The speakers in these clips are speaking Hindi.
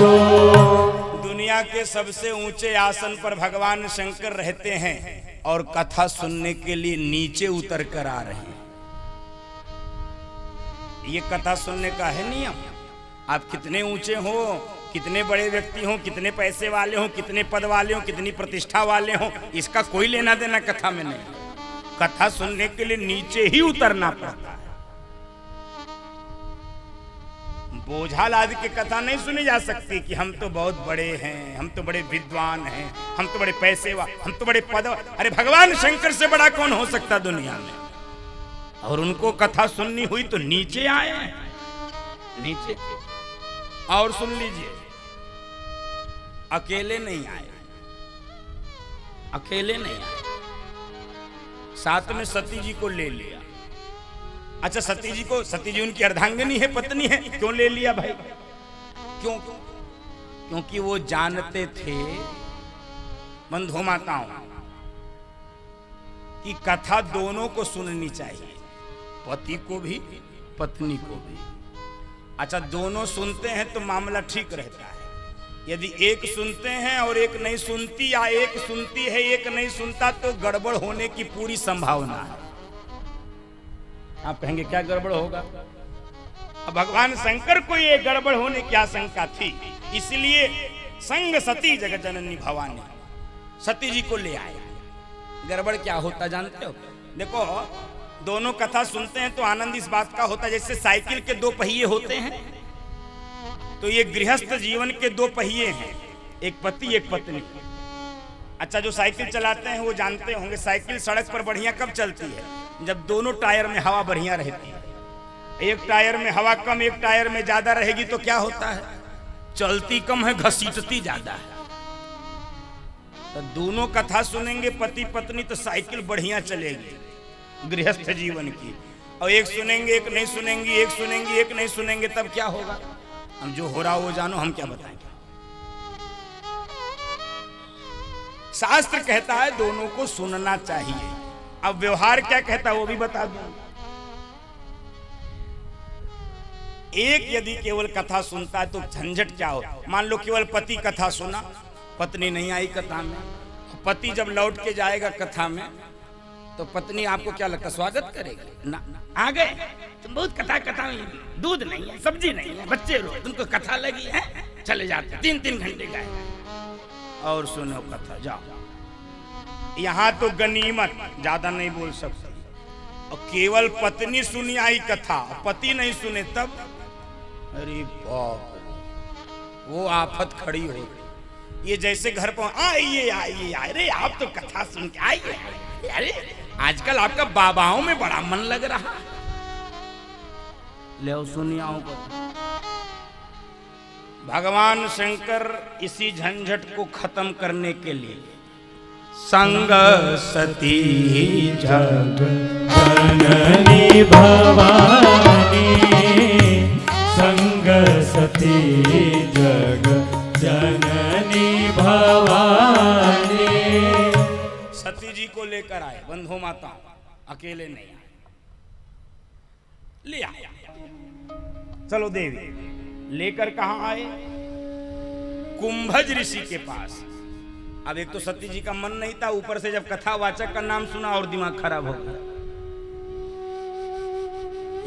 को। दुनिया के सबसे ऊंचे आसन पर भगवान शंकर रहते हैं और कथा सुनने के लिए नीचे उतर कर आ रहे हैं। ये कथा सुनने का है नियम। आप कितने ऊंचे हो, कितने बड़े व्यक्ति हो, कितने पैसे वाले हो, कितने पद वाले हो, कितनी प्रतिष्ठा वाले हो, इसका कोई लेना देना कथा में नहीं। कथा सुनने के लिए नीचे ही उतरना पड़ता है। बोझा लाद के कथा नहीं सुनी जा सकती कि हम तो बहुत बड़े हैं, हम तो बड़े विद्वान हैं, हम तो बड़े पैसे हम तो बड़े पद। अरे भगवान शंकर से बड़ा कौन हो सकता दुनिया में? और उनको कथा सुननी हुई तो नीचे आए, नीचे। और सुन लीजिए, अकेले नहीं आए, अकेले नहीं आए, साथ में सती जी को ले लिया। अच्छा, सती जी को, सती जी उनकी अर्धांगिनी है, पत्नी है, क्यों ले लिया भाई? क्यों? क्योंकि वो जानते थे बंधु माताओं कि कथा दोनों को सुननी चाहिए, पति को भी पत्नी को भी। अच्छा, दोनों सुनते हैं तो मामला ठीक रहता है। यदि एक सुनते हैं और एक नहीं सुनती, या एक सुनती है एक नहीं सुनता, तो गड़बड़ होने की पूरी संभावना है। आप कहेंगे क्या गड़बड़ होगा? अब भगवान शंकर को ये गड़बड़ होने की आशंका थी, इसलिए संग सती जगत जननी भवानी सती जी को ले आए। गड़बड़ क्या होता जानते हो? देखो, दोनों कथा सुनते हैं तो आनंद इस बात का होता है जैसे साइकिल के दो पहिए होते हैं, तो ये गृहस्थ जीवन के दो पहिए हैं, एक पति एक पत्नी। अच्छा, जो साइकिल चलाते हैं वो जानते होंगे साइकिल सड़क पर बढ़िया कब चलती है? जब दोनों टायर में हवा बढ़िया रहती है। एक टायर में हवा कम, एक टायर में ज्यादा रहेगी तो क्या होता है? चलती कम है, घसीटती ज्यादा है। तो दोनों कथा सुनेंगे पति पत्नी तो साइकिल बढ़िया चलेगी गृहस्थ जीवन की। और एक सुनेंगे एक नहीं सुनेंगी, एक सुनेंगी एक नहीं सुनेंगे, तब क्या होगा? हम जो हो रहा वो जानो, हम क्या बताएंगे? शास्त्र कहता है दोनों को सुनना चाहिए। अब व्यवहार क्या कहता है वो भी बता दूं। एक यदि केवल कथा सुनता है तो झंझट क्या हो? मान लो केवल पति कथा सुना, पत्नी नहीं आई कथा में। पति जब लौट के जाएगा कथा में तो पत्नी आपको क्या लगता, स्वागत करेगी? ना, आ गए तुम, बहुत कथा कथा में दूध नहीं है, सब्जी नहीं है, बच्चे रो, तुमको कथा लगी है, चले जाते 3-3 घंटे गए और सुनो कथा, जाओ। यहाँ तो गनीमत, ज्यादा नहीं बोल सकते। और केवल पत्नी सुनी आई कथा, पति नहीं सुने तब, अरे बाप, वो आफत खड़ी हो। ये जैसे घर पर आइए आइए, अरे आप तो कथा सुन के आइए, अरे आजकल आपका बाबाओं में बड़ा मन लग रहा, ले सुनिए को। भगवान शंकर इसी झंझट को खत्म करने के लिए संग सती जग जननी भवानी, संग सती जग जननी भवानी। सती जी को लेकर आए बंधु माता, अकेले नहीं आए, ले आए। चलो देवी लेकर कहां आए? कुंभज ऋषि के पास। अब एक तो सती जी का मन नहीं था, ऊपर से जब कथावाचक का नाम सुना और दिमाग खराब हो गया।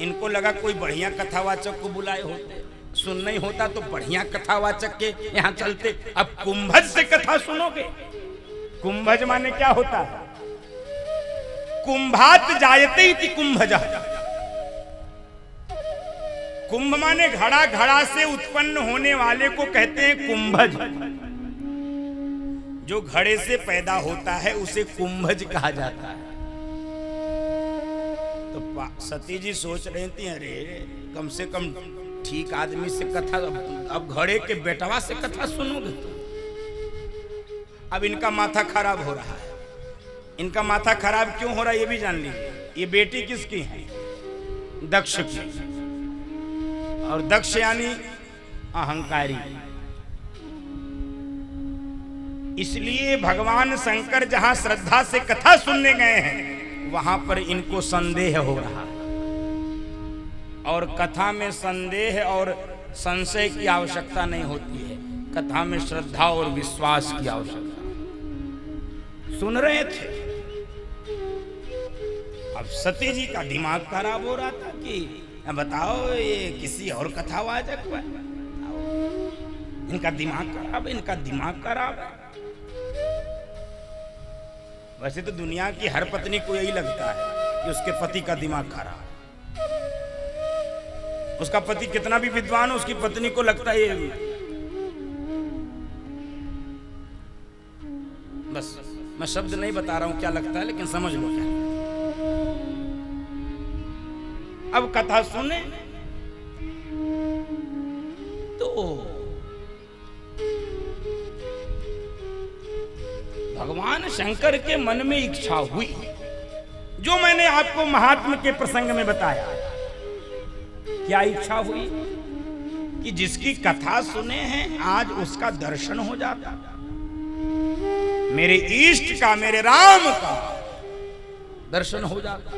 इनको लगा कोई बढ़िया कथावाचक को बुलाए होते, सुनना ही होता तो बढ़िया कथावाचक के यहाँ चलते। अब कुंभज से कथा सुनोगे? कुंभज माने क्या होता है? कुंभात जायते इति कुंभजः। कुंभ माने घड़ा, घड़ा से उत्पन्न होने वाले को कहते हैं कुंभज। जो घड़े से पैदा होता है उसे कुंभज कहा जाता है। तो सती जी सोच रही थी, अरे कम से कम ठीक आदमी से कथा, अब घड़े के बेटवा से कथा सुनोगे तो। अब इनका माथा खराब हो रहा है। इनका माथा खराब क्यों हो रहा है ये भी जान लीजिए। ये बेटी किसकी है? दक्ष की। और दक्ष यानी अहंकारी। इसलिए भगवान शंकर जहां श्रद्धा से कथा सुनने गए हैं वहां पर इनको संदेह हो रहा है। और कथा में संदेह और संशय की आवश्यकता नहीं होती है। कथा में श्रद्धा और विश्वास की आवश्यकता। सुन रहे थे, अब सती जी का दिमाग खराब हो रहा था कि बताओ ये किसी और कथावाचक है, इनका दिमाग खराब है, इनका दिमाग खराब है। वैसे तो दुनिया की हर पत्नी को यही लगता है कि उसके पति का दिमाग खराब है। उसका पति कितना भी विद्वान हो, उसकी पत्नी को लगता है ये। बस मैं शब्द नहीं बता रहा हूं क्या लगता है, लेकिन समझ लो क्या। अब कथा सुने तो भगवान शंकर के मन में इच्छा हुई, जो मैंने आपको महात्म के प्रसंग में बताया। क्या इच्छा हुई कि जिसकी कथा सुने हैं आज उसका दर्शन हो जाता, मेरे इष्ट का, मेरे राम का दर्शन हो जाता।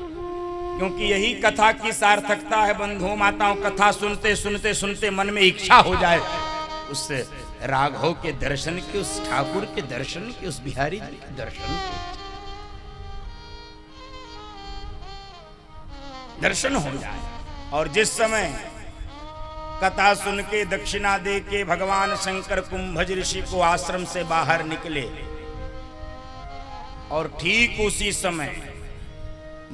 क्योंकि यही कथा की सार्थकता है बंधुओं माताओं। कथा सुनते सुनते सुनते मन में इच्छा हो जाए उस राघव के दर्शन के, उस ठाकुर के दर्शन के, उस बिहारी जी के दर्शन के, दर्शन हो जाए। और जिस समय कथा सुन के दक्षिणा दे के भगवान शंकर कुंभज ऋषि को आश्रम से बाहर निकले, और ठीक उसी समय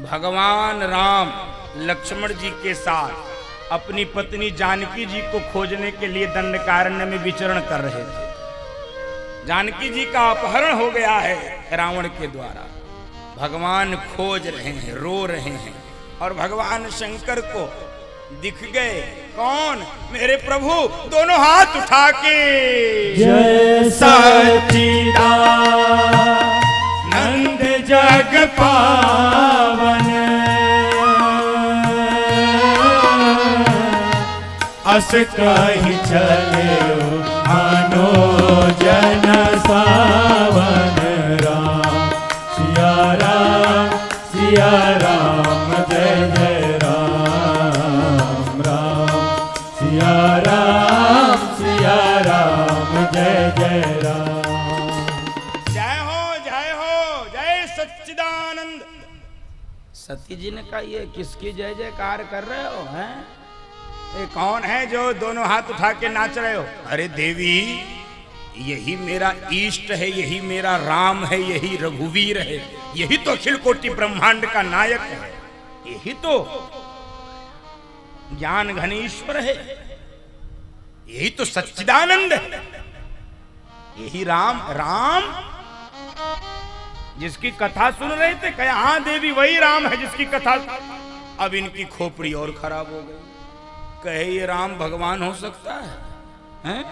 भगवान राम लक्ष्मण जी के साथ अपनी पत्नी जानकी जी को खोजने के लिए दंडकारण्य में विचरण कर रहे थे। जानकी जी का अपहरण हो गया है रावण के द्वारा। भगवान खोज रहे हैं, रो रहे हैं, और भगवान शंकर को दिख गए। कौन? मेरे प्रभु दोनों हाथ उठा के जय सच्चिदानंद जग पावन, अस कहि चले मानो जन सावन। राम सिया राम जय जय राम, राम सिया राम जय जय राम। जय हो जय सच्चिदानंद। सती जी ने कहा ये किसकी जय जयकार कर रहे हो हैं? ये कौन है जो दोनों हाथ उठा के नाच रहे हो? अरे देवी, यही मेरा इष्ट है, यही मेरा राम है, यही रघुवीर है, यही तो अखिल कोटि ब्रह्मांड का नायक है, यही तो ज्ञान घनीश्वर है, यही तो सच्चिदानंद है, यही राम जिसकी कथा सुन रहे थे। कहा हाँ देवी वही राम है जिसकी कथा। अब इनकी खोपड़ी और खराब हो गई। कहे ये राम भगवान हो सकता है, हैं?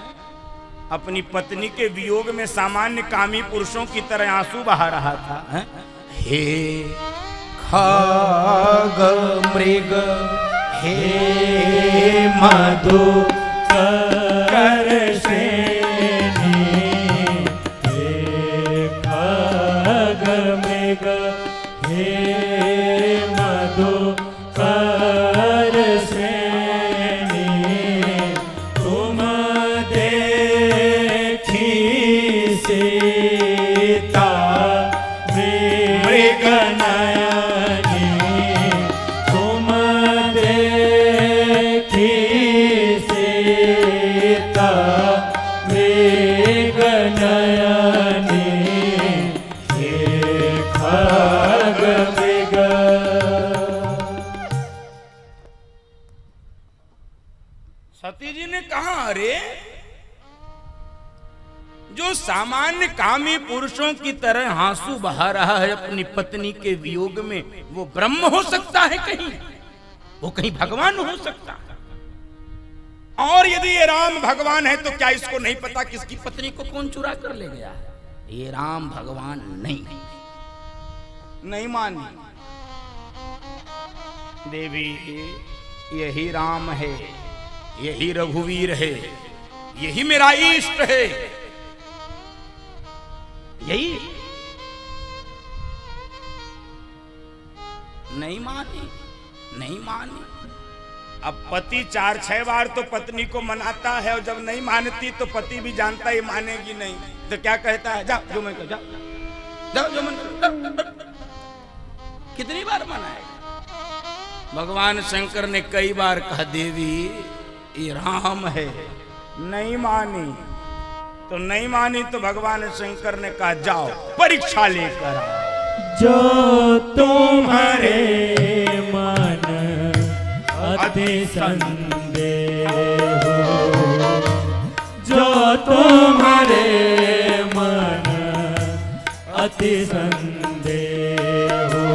अपनी पत्नी के वियोग में सामान्य कामी पुरुषों की तरह आंसू बहा रहा था, हैं? हे खग मृग, हे मधु कर श्रेणी, हे खग मृग, हे मधु कर श्रेणी, तुम देखी सीता मृग नयनी, तुम देखी सीता मृग नयनी, हे खग मृग। सती जी ने कहा अरे जो सामान्य कामी पुरुषों की तरह आंसू बहा रहा है अपनी पत्नी के वियोग में, वो ब्रह्म हो सकता है कहीं? वो कहीं भगवान हो सकता है? और यदि ये राम भगवान है तो क्या इसको नहीं पता किसकी पत्नी को कौन चुरा कर ले गया है? ये राम भगवान नहीं मानी। देवी यही राम है, यही रघुवीर है, यही मेरा इष्ट है, यही नहीं मानी। अब पति 4-6 बार तो पत्नी को मनाता है और जब नहीं मानती तो पति भी जानता है मानेगी नहीं, तो क्या कहता है, जाओ जो मन करो, जाओ जो मन करो। कितनी बार मनाएगा? भगवान शंकर ने कई बार कहा, देवी ये राम है, नहीं मानी। तो नहीं मानी तो भगवान शंकर ने कहा, जाओ परीक्षा लेकर आओ। जो तुम्हारे मन अति संदेह हो, जो तुम्हारे मन अति संदेह हो,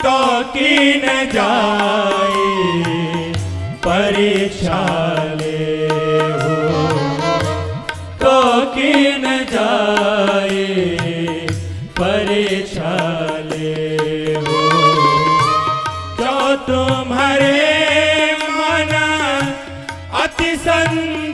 तो कीन जाए परीक्षा ले हो, तो कीन जाए परीक्षा ले हो। जो तुम्हारे मन अति संदेह